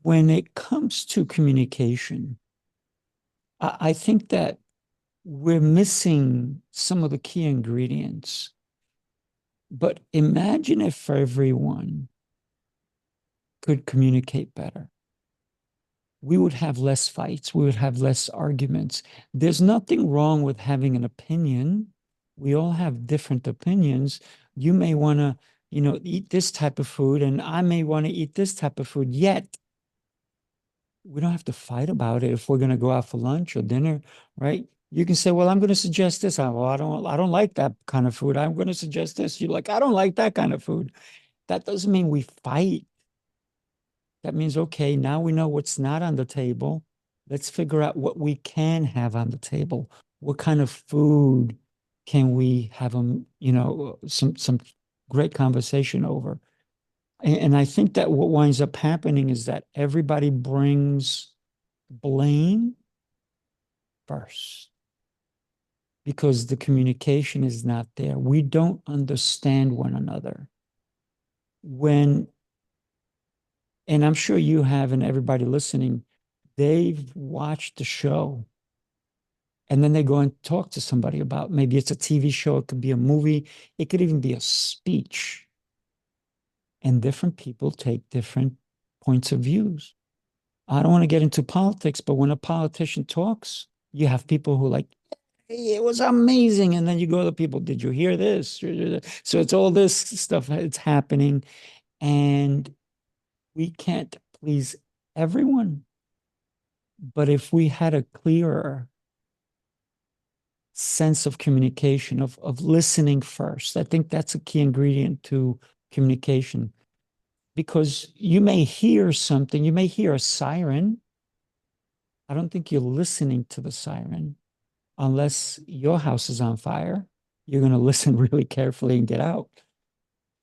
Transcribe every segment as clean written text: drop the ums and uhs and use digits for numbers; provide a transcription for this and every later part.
when it comes to communication, I think that we're missing some of the key ingredients. But imagine if everyone could communicate better. We would have less fights, we would have less arguments. There's nothing wrong with having an opinion. We all have different opinions. You may want to, eat this type of food, and I may want to eat this type of food. Yet we don't have to fight about it if we're going to go out for lunch or dinner, right? You can say, "Well, I'm going to suggest this." Well, I don't like that kind of food. I'm going to suggest this. You're like, "I don't like that kind of food." That doesn't mean we fight. That means, okay, now we know what's not on the table. Let's figure out what we can have on the table. What kind of food can we have some great conversation over? And I think that what winds up happening is that everybody brings blame first because the communication is not there. We don't understand one another. When, and I'm sure you have, and everybody listening, they've watched the show and then they go and talk to somebody about, maybe it's a TV show, it could be a movie, it could even be a speech. And different people take different points of views. I don't want to get into politics, but when a politician talks, you have people who like, "Hey, it was amazing." And then you go to people, "Did you hear this?" So it's all this stuff, it's happening. And we can't please everyone. But if we had a clearer sense of communication, of listening first, I think that's a key ingredient to communication. Because you may hear something, you may hear a siren. I don't think you're listening to the siren unless your house is on fire. You're going to listen really carefully and get out.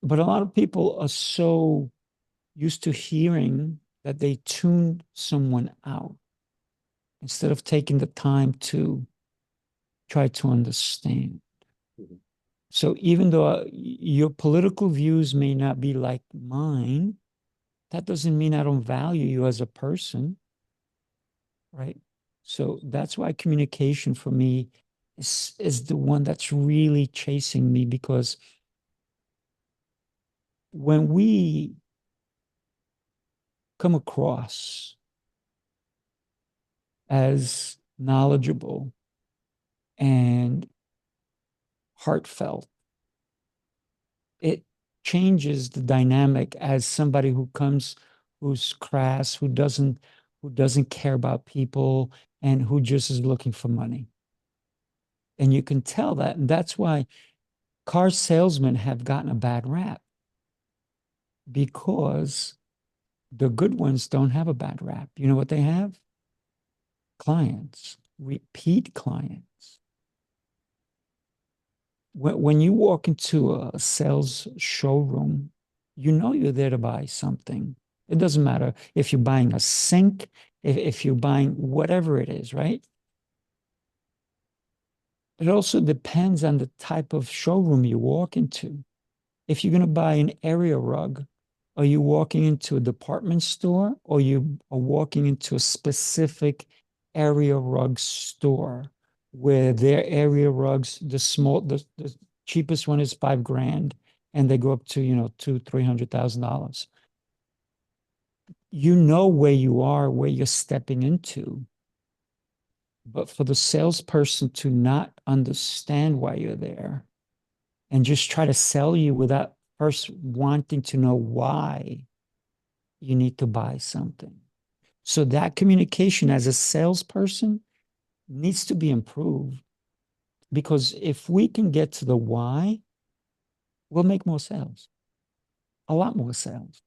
But a lot of people are so used to hearing that they tune someone out instead of taking the time to try to understand. Mhm. So even though your political views may not be like mine, that doesn't mean I don't value you as a person, right? So that's why communication for me is the one that's really chasing me, because when we come across as knowledgeable and heartfelt, it changes the dynamic as somebody who comes, who's crass, who doesn't care about people, and who just is looking for money. And you can tell that. And that's why car salesmen have gotten a bad rap, because the good ones don't have a bad rap. You know what they have? Clients, repeat clients. When you walk into a sales showroom, you know you're there to buy something. It doesn't matter if you're buying a sink, if you're buying whatever it is, right? It also depends on the type of showroom you walk into. If you're going to buy an area rug, are you walking into a department store, or you are walking into a specific area rug store where their area rugs, the cheapest one is 5 grand, and they go up to, two, $300,000. You know where you are, where you're stepping into. But for the salesperson to not understand why you're there and just try to sell you without first wanting to know why you need to buy something. So that communication as a salesperson needs to be improved, because if we can get to the why, we'll make more sales, a lot more sales.